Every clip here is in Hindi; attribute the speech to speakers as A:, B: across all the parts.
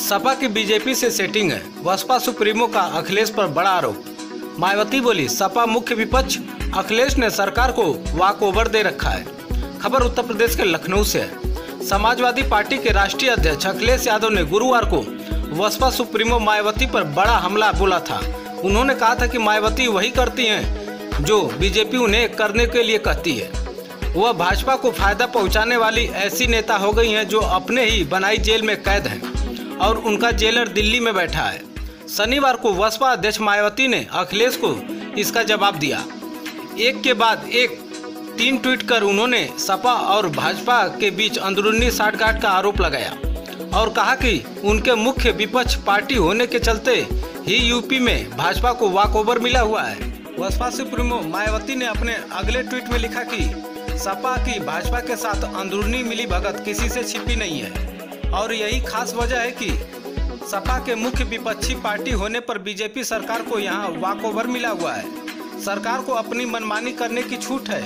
A: सपा की बीजेपी से सेटिंग है, बसपा सुप्रीमो का अखिलेश पर बड़ा आरोप। मायावती बोली, सपा मुख्य विपक्ष अखिलेश ने सरकार को वॉक ओवर दे रखा है। खबर उत्तर प्रदेश के लखनऊ से है। समाजवादी पार्टी के राष्ट्रीय अध्यक्ष अखिलेश यादव ने गुरुवार को बसपा सुप्रीमो मायावती पर बड़ा हमला बोला था। उन्होंने कहा था कि मायावती वही करती हैं जो बीजेपी उन्हें करने के लिए कहती है। वह भाजपा को फायदा पहुंचाने वाली ऐसी नेता हो गई हैं जो अपने ही बनाई जेल में कैद हैं और उनका जेलर दिल्ली में बैठा है। शनिवार को बसपा अध्यक्ष मायावती ने अखिलेश को इसका जवाब दिया। एक के बाद एक 3 ट्वीट कर उन्होंने सपा और भाजपा के बीच अंदरूनी साठगांठ का आरोप लगाया और कहा कि उनके मुख्य विपक्ष पार्टी होने के चलते ही यूपी में भाजपा को वॉकओवर मिला हुआ है। बसपा सुप्रीमो मायावती ने अपने अगले ट्वीट में लिखा कि सपा की भाजपा के साथ अंदरूनी मिलीभगत किसी से छिपी नहीं है और यही खास वजह है कि सपा के मुख्य विपक्षी पार्टी होने पर बीजेपी सरकार को यहाँ वॉकओवर मिला हुआ है। सरकार को अपनी मनमानी करने की छूट है।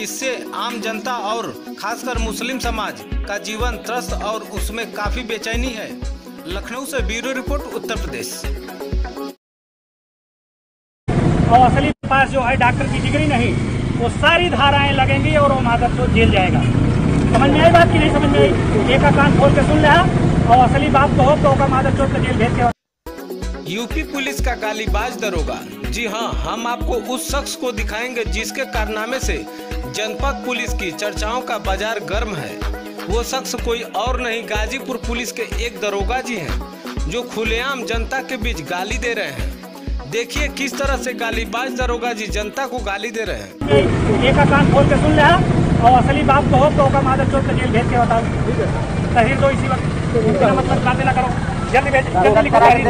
A: इससे आम जनता और खासकर मुस्लिम समाज का जीवन त्रस्त और उसमें काफी बेचैनी है। लखनऊ से ब्यूरो रिपोर्ट, उत्तर प्रदेश।
B: और असली पास जो है डॉक्टर की डिग्री नहीं, वो सारी धाराएं लगेंगी और वो माधव चौथ जेल जाएगा। समझ में आई बात की नहीं समझ में आई? एक कान खोल के सुन लिया और असली बात को हो तो माधव चौथ जेल भेज के।
A: यूपी पुलिस का गालीबाज दरोगा। जी हाँ, हम आपको उस शख्स को दिखाएंगे जिसके कारनामे से जनपद पुलिस की चर्चाओं का बाजार गर्म है। वो शख्स कोई और नहीं, गाजीपुर पुलिस के एक दरोगा जी हैं जो खुलेआम जनता के बीच गाली दे रहे हैं। देखिए किस तरह से गालीबाज दरोगा जी जनता को गाली दे रहे हैं।
B: एक कान खोल के सुन लिया और असली बात को हो तो माधव चौथ जेल भेज के बताओ। तहरीर दो इसी वक्त, मतलब बातें ना करो, जल्दी भेज, जल्दी लिखो तहरीर।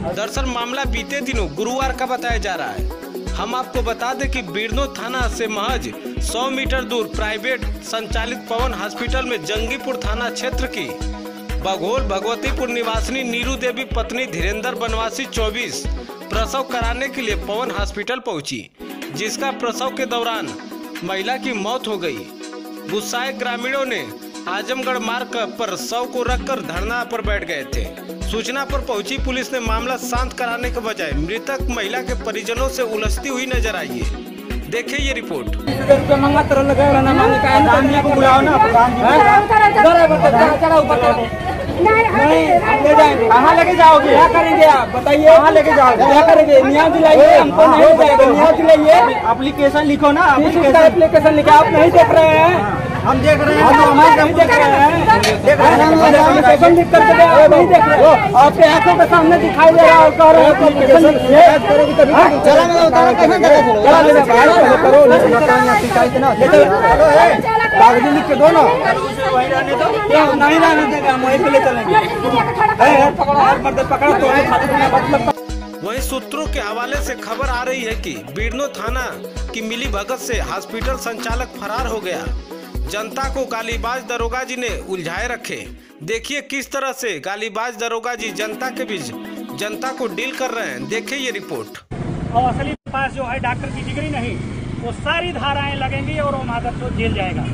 A: दरअसल मामला बीते दिनों गुरुवार का बताया जा रहा है। हम आपको बता दें कि बिरनो थाना से महज 100 मीटर दूर प्राइवेट संचालित पवन हॉस्पिटल में जंगीपुर थाना क्षेत्र की बघोल भगवतीपुर निवासिनी नीरू देवी पत्नी धीरेन्द्र बनवासी 24 प्रसव कराने के लिए पवन हॉस्पिटल पहुंची, जिसका प्रसव के दौरान महिला की मौत हो गई। गुस्साए ग्रामीणों ने आजमगढ़ मार्ग पर शव को रखकर धरना पर बैठ गए थे। सूचना पर पहुंची पुलिस ने मामला शांत कराने के बजाय मृतक महिला के परिजनों से उलझती हुई नजर आई है। देखिए ये रिपोर्ट।
C: कहाँ लेके जाओगे? क्या करेंगे आप बताइए? कहाँ लेके जाओगे? क्या करेंगे? न्याय दिलाइए, हमको नहीं जाएगा। न्याय दिलाइए, एप्लीकेशन लिखो ना। एप्लीकेशन लिखा, आप नहीं देख रहे हैं? हम देख रहे हैं, हम देख रहे हैं, एप्लीकेशन लिख करके नहीं देख रहे हैं। आपके आंखों के सामने दिखाई दे रहा है, कह रहे हैं कागजी लिख के दो ना, नहीं रहने देंगे, हम वहीं पे ले चलेंगे।
A: वहीं सूत्रों के हवाले से खबर आ रही है कि बिरनो थाना की मिलीभगत से हॉस्पिटल संचालक फरार हो गया। जनता को गालीबाज दरोगा जी ने उलझाए रखे। देखिए किस तरह से गालीबाज दरोगा जी जनता के बीच जनता को डील कर रहे हैं। देखिए ये रिपोर्ट।
B: और असली पास जो है डॉक्टर की डिग्री नहीं, वो सारी धाराएं लगेंगी और वो माधव चौथ जेल जाएगा।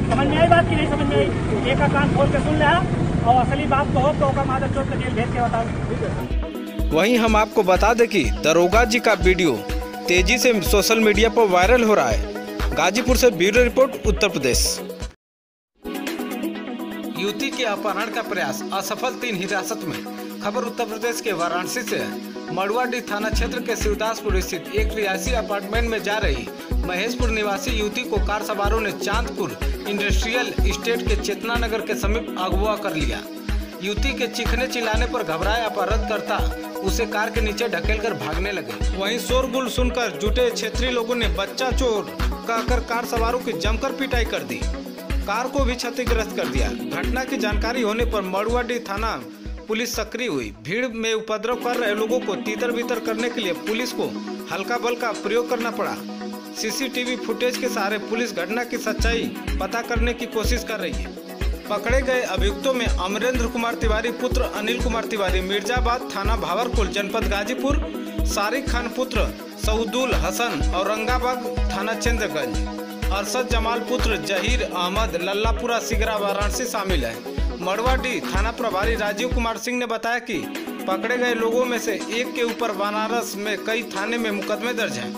B: समझ में आई बात की नहीं समझ में आई? एक कान खोल के सुन लिया और असली बात को हो तो माधव चौथ जेल भेज के बताओ।
A: वहीं हम आपको बता दें कि दरोगा जी का वीडियो तेजी से सोशल मीडिया पर वायरल हो रहा है। गाजीपुर से ब्यूरो रिपोर्ट, उत्तर प्रदेश। युवती के अपहरण का प्रयास असफल, 3 हिरासत में। खबर उत्तर प्रदेश के वाराणसी से है। मड़ुआडीह थाना क्षेत्र के शिवदासपुर स्थित एक रिहायशी अपार्टमेंट में जा रही महेशपुर निवासी युवती को कार सवारों ने चांदपुर इंडस्ट्रियल एस्टेट के चेतना नगर के समीप अगवा कर लिया। युवती के चीखने चिल्लाने पर घबराए अपहरणकर्ता उसे कार के नीचे ढकेलकर भागने लगे। वहीं शोरगुल सुनकर जुटे क्षेत्रीय लोगों ने बच्चा चोर कहकर कार सवारों की जमकर पिटाई कर दी, कार को भी क्षतिग्रस्त कर दिया। घटना की जानकारी होने पर मड़ुआडीह थाना पुलिस सक्रिय हुई। भीड़ में उपद्रव कर रहे लोगों को तीतर बितर करने के लिए पुलिस को हल्का बल का प्रयोग करना पड़ा। सीसीटीवी फुटेज के सहारे पुलिस घटना की सच्चाई पता करने की कोशिश कर रही है। पकड़े गए अभियुक्तों में अमरेंद्र कुमार तिवारी पुत्र अनिल कुमार तिवारी मिर्जाबाद थाना भावरकुल जनपद गाजीपुर, सारिक खान पुत्र सऊदुल हसन औरंगाबाद थाना चंद्रगंज, अरशद जमाल पुत्र जहीर अहमद लल्लापुरा सिगरा वाराणसी शामिल है। मड़वाडीह थाना प्रभारी राजीव कुमार सिंह ने बताया कि पकड़े गए लोगों में से एक के ऊपर बनारस में कई थाने में मुकदमे दर्ज हैं।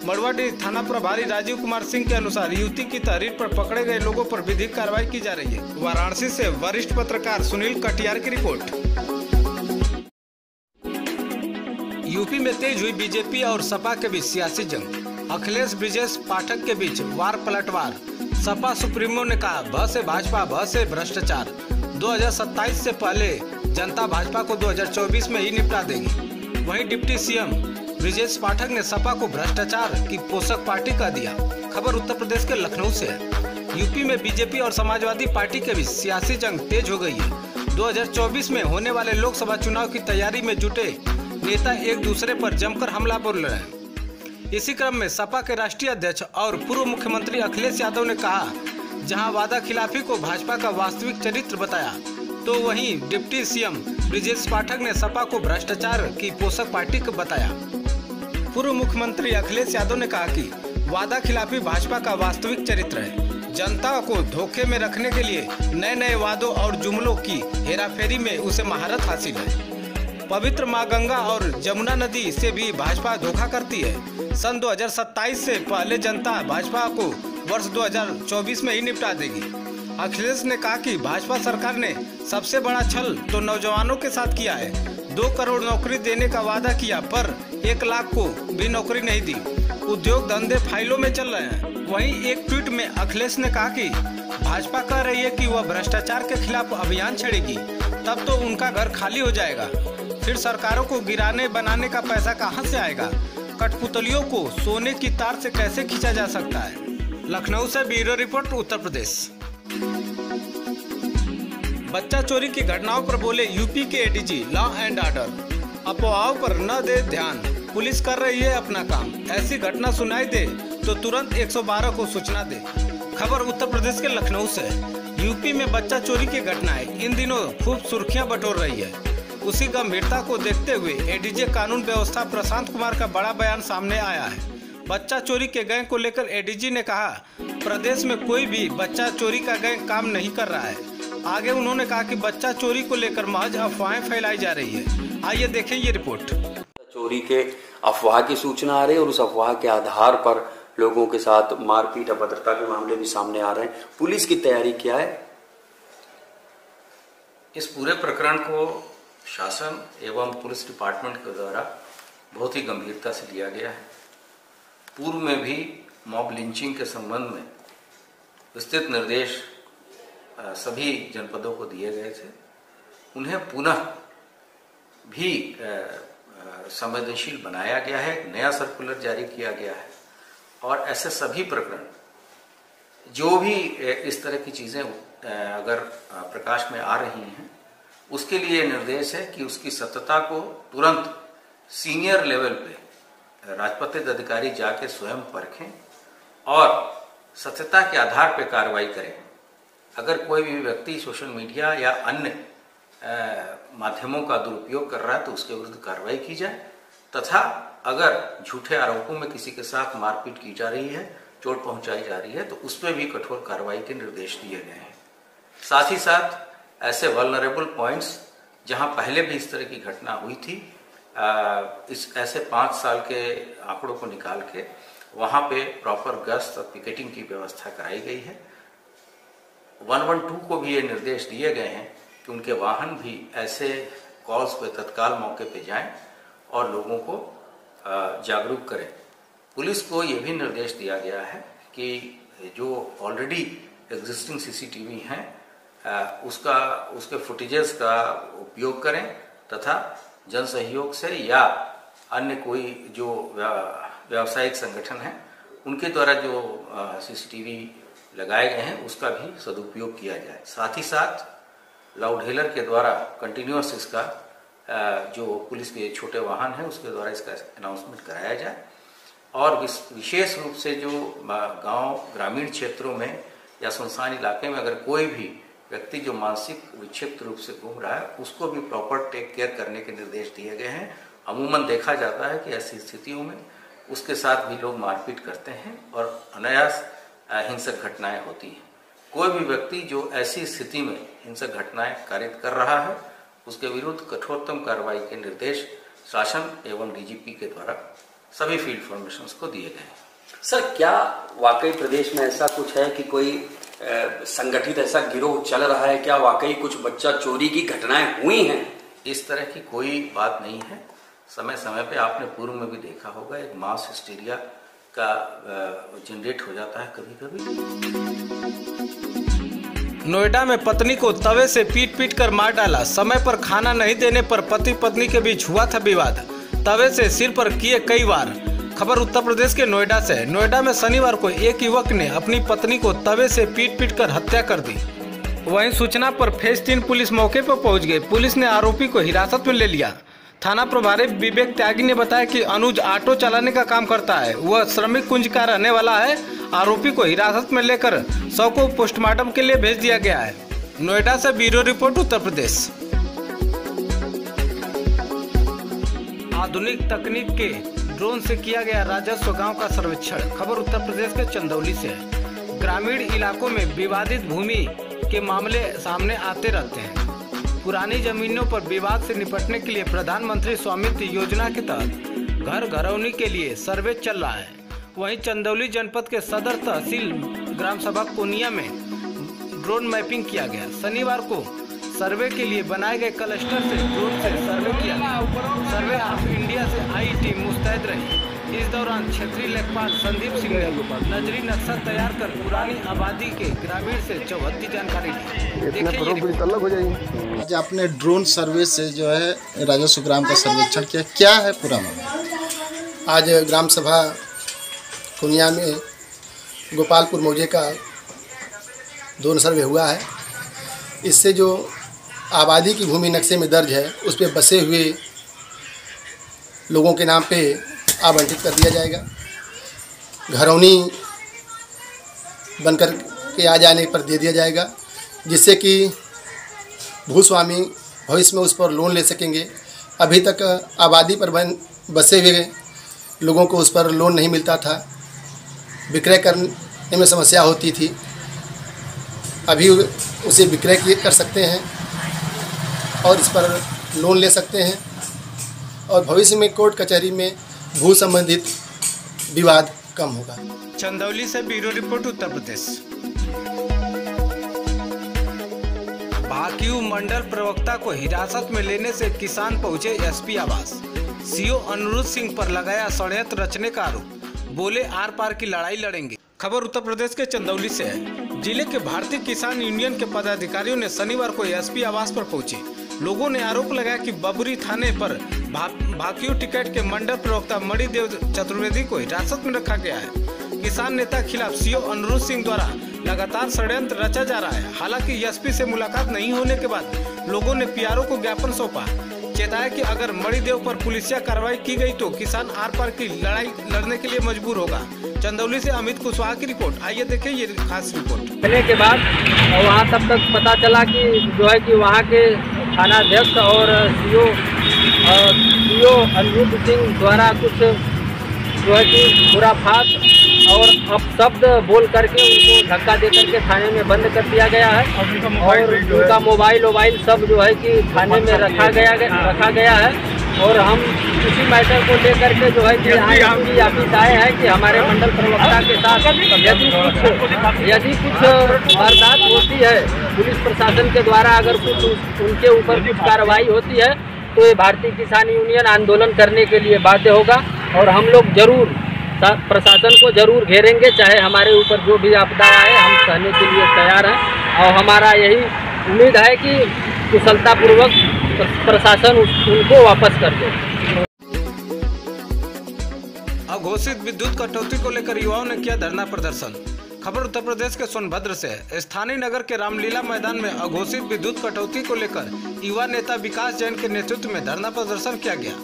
A: मड़वाडीह थाना प्रभारी राजीव कुमार सिंह के अनुसार युवती की तहरीर पर पकड़े गए लोगों पर विधिक कार्रवाई की जा रही है। वाराणसी से वरिष्ठ पत्रकार सुनील कटियार की रिपोर्ट। यूपी में तेज हुई बीजेपी और सपा के बीच सियासी जंग। अखिलेश ब्रिजेश पाठक के बीच वार पलटवार। सपा सुप्रीमो ने कहा भ से भाजपा, भ से भ्रष्टाचार। 2027 से पहले जनता भाजपा को 2024 में ही निपटा देगी। वहीं डिप्टी सीएम ब्रिजेश पाठक ने सपा को भ्रष्टाचार की पोषक पार्टी कह दिया। खबर उत्तर प्रदेश के लखनऊ से है। यूपी में बीजेपी और समाजवादी पार्टी के बीच सियासी जंग तेज हो गई है। 2024 में होने वाले लोकसभा चुनाव की तैयारी में जुटे नेता एक दूसरे पर जमकर हमला बोल रहे हैं। इसी क्रम में सपा के राष्ट्रीय अध्यक्ष और पूर्व मुख्यमंत्री अखिलेश यादव ने कहा, जहां वादा खिलाफी को भाजपा का वास्तविक चरित्र बताया, तो वहीं डिप्टी सीएम ब्रिजेश पाठक ने सपा को भ्रष्टाचार की पोषक पार्टी बताया। पूर्व मुख्यमंत्री अखिलेश यादव ने कहा कि वादा खिलाफी भाजपा का वास्तविक चरित्र है। जनता को धोखे में रखने के लिए नए नए वादों और जुमलों की हेराफेरी में उसे महारत हासिल है। पवित्र मां गंगा और जमुना नदी से भी भाजपा धोखा करती है। सन 2027 से पहले जनता भाजपा को वर्ष 2024 में ही निपटा देगी। अखिलेश ने कहा कि भाजपा सरकार ने सबसे बड़ा छल तो नौजवानों के साथ किया है। 2 करोड़ नौकरी देने का वादा किया पर 1 लाख को भी नौकरी नहीं दी। उद्योग धंधे फाइलों में चल रहे हैं। वहीं एक ट्वीट में अखिलेश ने कहा कि भाजपा कह रही है कि वह भ्रष्टाचार के खिलाफ अभियान छेड़ेगी, तब तो उनका घर खाली हो जाएगा। फिर सरकारों को गिराने बनाने का पैसा कहां से आएगा? कठपुतलियों को सोने की तार से कैसे खींचा जा सकता है? लखनऊ से ब्यूरो रिपोर्ट, उत्तर प्रदेश। बच्चा चोरी की घटनाओं पर बोले यूपी के एडीजी, लॉ एंड ऑर्डर। अफवाहों पर न दे ध्यान, पुलिस कर रही है अपना काम। ऐसी घटना सुनाई दे तो तुरंत 112 को सूचना दे। खबर उत्तर प्रदेश के लखनऊ से। यूपी में बच्चा चोरी की घटनाएं इन दिनों खूब सुर्खियां बटोर रही है। उसी गंभीरता को देखते हुए एडीजी कानून व्यवस्था प्रशांत कुमार का बड़ा बयान सामने आया है। बच्चा चोरी के गैंग को लेकर एडीजी ने कहा, प्रदेश में कोई भी बच्चा चोरी का गैंग काम नहीं कर रहा है। आगे उन्होंने कहा कि बच्चा चोरी को लेकर महज अफवाहें फैलाई जा रही है। आइए देखें ये रिपोर्ट।
D: चोरी के अफवाह की सूचना आ रही है और उस अफवाह के आधार पर लोगों के साथ मारपीट, अभद्रता के मामले भी सामने आ रहे हैं। पुलिस की तैयारी क्या है?
E: इस पूरे प्रकरण को शासन एवं पुलिस डिपार्टमेंट के द्वारा बहुत ही गंभीरता से लिया गया है। पूर्व में भी मॉब लिंचिंग के संबंध में विस्तृत निर्देश सभी जनपदों को दिए गए थे। उन्हें पुनः भी संवेदनशील बनाया गया है। एक नया सर्कुलर जारी किया गया है और ऐसे सभी प्रकरण जो भी इस तरह की चीजें अगर प्रकाश में आ रही हैं, उसके लिए निर्देश है कि उसकी सत्यता को तुरंत सीनियर लेवल पे राजपत्रित अधिकारी जाके स्वयं परखें और सत्यता के आधार पर कार्रवाई करें। अगर कोई भी व्यक्ति सोशल मीडिया या अन्य माध्यमों का दुरुपयोग कर रहा है तो उसके विरुद्ध कार्रवाई की जाए, तथा अगर झूठे आरोपों में किसी के साथ मारपीट की जा रही है, चोट पहुंचाई जा रही है, तो उस पर भी कठोर कार्रवाई के निर्देश दिए गए हैं। साथ ही साथ ऐसे वल्नरेबल पॉइंट्स जहां पहले भी इस तरह की घटना हुई थी, इस ऐसे 5 साल के आंकड़ों को निकाल के वहां पे प्रॉपर गश्त और पिकेटिंग की व्यवस्था कराई गई है। 112 को भी ये निर्देश दिए गए हैं कि उनके वाहन भी ऐसे कॉल्स पे तत्काल मौके पे जाएं और लोगों को जागरूक करें। पुलिस को ये भी निर्देश दिया गया है कि जो ऑलरेडी एग्जिस्टिंग सीसीटीवी हैं उसके फुटेजेस का उपयोग करें तथा जन सहयोग से या अन्य कोई जो व्यावसायिक संगठन है उनके द्वारा जो सीसीटीवी लगाए गए हैं उसका भी सदुपयोग किया जाए। साथ ही साथ लाउडहेलर के द्वारा कंटिन्यूअस इसका जो पुलिस के छोटे वाहन है उसके द्वारा इसका अनाउंसमेंट कराया जाए और विशेष रूप से जो गांव ग्रामीण क्षेत्रों में या सुनसान इलाके में अगर कोई भी व्यक्ति जो मानसिक विक्षिप्त रूप से घूम रहा है उसको भी प्रॉपर टेक केयर करने के निर्देश दिए गए हैं। अमूमन देखा जाता है कि ऐसी स्थितियों में उसके साथ भी लोग मारपीट करते हैं और अनायास हिंसक घटनाएं होती हैं। कोई भी व्यक्ति जो ऐसी स्थिति में हिंसक घटनाएं कारित कर रहा है उसके विरुद्ध कठोरतम कार्रवाई के निर्देश शासन एवं डीजीपी के द्वारा सभी फील्ड फॉर्मेशंस को दिए गए हैं।
D: सर, क्या वाकई प्रदेश में ऐसा कुछ है कि कोई संगठित ऐसा गिरोह चल रहा है? क्या वाकई कुछ बच्चा चोरी की घटनाएं हुई हैं?
E: इस तरह की कोई बात नहीं है। समय समय पे आपने पूर्व में भी देखा होगा, एक मास हिस्टीरिया का जनरेट हो जाता है कभी कभी।
A: नोएडा में पत्नी को तवे से पीट पीट कर मार डाला। समय पर खाना नहीं देने पर पति पत्नी के बीच हुआ था विवाद। तवे से सिर पर किए कई बार। खबर उत्तर प्रदेश के नोएडा से है। नोएडा में शनिवार को एक युवक ने अपनी पत्नी को तवे से पीट पीट कर हत्या कर दी। वहीं सूचना पर फेज 3 पुलिस मौके पर पहुंच गई। पुलिस ने आरोपी को हिरासत में ले लिया। थाना प्रभारी विवेक त्यागी ने बताया कि अनुज ऑटो चलाने का काम करता है। वह श्रमिक कुंज का रहने वाला है। आरोपी को हिरासत में लेकर शव को पोस्टमार्टम के लिए भेज दिया गया है। नोएडा से ब्यूरो रिपोर्ट उत्तर प्रदेश। आधुनिक तकनीक के ड्रोन से किया गया राजस्व गांव का सर्वेक्षण। खबर उत्तर प्रदेश के चंदौली से है। ग्रामीण इलाकों में विवादित भूमि के मामले सामने आते रहते हैं। पुरानी जमीनों पर विवाद से निपटने के लिए प्रधानमंत्री स्वामित्व योजना के तहत घर घरौनी के लिए सर्वे चल रहा है। वहीं चंदौली जनपद के सदर तहसील ग्राम सभा कोनिया में ड्रोन मैपिंग किया गया। शनिवार को सर्वे के लिए बनाए गए क्लस्टर से ड्रोन से सर्वे किया गया। सर्वे ऑफ इंडिया से आई टीम मुस्तैद रही। इस दौरान क्षेत्रीय लेखपाल संदीप सिंह ने नजरी नक्शा तैयार कर पुरानी आबादी के ग्रामीण से चौहत्ती जानकारी ली।
F: आज आपने ड्रोन सर्वे से जो है राजस्व ग्राम का सर्वेक्षण किया, क्या है पूरा मामला?
G: आज ग्राम सभा कुनिया में गोपालपुर मौजे का ड्रोन सर्वे हुआ है। इससे जो आबादी की भूमि नक्शे में दर्ज है उस पर बसे हुए लोगों के नाम पे आवंटित कर दिया जाएगा। घरौनी बनकर के आ जाने पर दे दिया जाएगा, जिससे कि भूस्वामी भविष्य में उस पर लोन ले सकेंगे। अभी तक आबादी पर बसे हुए लोगों को उस पर लोन नहीं मिलता था, विक्रय करने में समस्या होती थी। अभी उसे विक्रय कर सकते हैं और इस पर लोन ले सकते हैं और भविष्य में कोर्ट कचहरी में भू संबंधित विवाद कम होगा।
A: चंदौली से ब्यूरो रिपोर्ट उत्तर प्रदेश। भाकियू मंडल प्रवक्ता को हिरासत में लेने से किसान पहुंचे एसपी आवास। सीओ अनुरुद्ध सिंह पर लगाया षड्यंत्र रचने का आरोप। बोले आर पार की लड़ाई लड़ेंगे। खबर उत्तर प्रदेश के चंदौली से है। जिले के भारतीय किसान यूनियन के पदाधिकारियों ने शनिवार को एसपी आवास पर पहुंचे। लोगों ने आरोप लगाया कि बबरी थाने पर भाकियू टिकट के मंडल प्रवक्ता मणिदेव चतुर्वेदी को हिरासत में रखा गया है। किसान नेता खिलाफ सीओ अनुरुद्ध सिंह द्वारा लगातार षड्यंत्र रचा जा रहा है। हालांकि एसपी से मुलाकात नहीं होने के बाद लोगों ने पीआरओ को ज्ञापन सौंपा। चेताया कि अगर मणिदेव पर पुलिसिया कार्रवाई की गई तो किसान आर पार की लड़ाई लड़ने के लिए मजबूर होगा। चंदौली से अमित कुशवाहा की रिपोर्ट। आइए देखें ये खास रिपोर्ट।
C: मिलने के बाद वहाँ तब तक पता चला कि जो है कि वहाँ के थानाध्यक्ष और सीओ अनुरुद्ध सिंह द्वारा कुछ जो है कि खुराफात और अपशब्द बोल करके उनको धक्का दे करके थाने में बंद कर दिया गया है और उनका मोबाइल सब जो है कि थाने में रखा गया है। और हम इसी मैटर को लेकर के जो है कि ऑफिस आए हैं कि हमारे मंडल प्रवक्ता के साथ यदि कुछ वारदात होती है पुलिस प्रशासन के द्वारा, अगर कुछ उनके ऊपर कुछ कार्रवाई होती है तो ये भारतीय किसान यूनियन आंदोलन करने के लिए बाध्य होगा और हम लोग जरूर प्रशासन को जरूर घेरेंगे, चाहे हमारे ऊपर जो भी आपदा आए हम सहने के लिए तैयार हैं। और हमारा यही उम्मीद है कि कुशलतापूर्वक प्रशासन उनको वापस कर दे।
A: अघोषित विद्युत कटौती को लेकर युवाओं ने किया धरना प्रदर्शन। खबर उत्तर प्रदेश के सोनभद्र से है। स्थानीय नगर के रामलीला मैदान में अघोषित विद्युत कटौती को लेकर युवा नेता विकास जैन के नेतृत्व में धरना प्रदर्शन किया गया।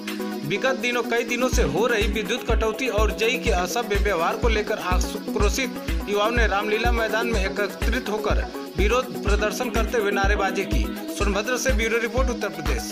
A: विगत कई दिनों से हो रही विद्युत कटौती और जेई के असभ्य व्यवहार को लेकर आक्रोशित युवाओं ने रामलीला मैदान में एकत्रित होकर विरोध प्रदर्शन करते हुए नारेबाजी की। सोनभद्र से ब्यूरो रिपोर्ट उत्तर प्रदेश।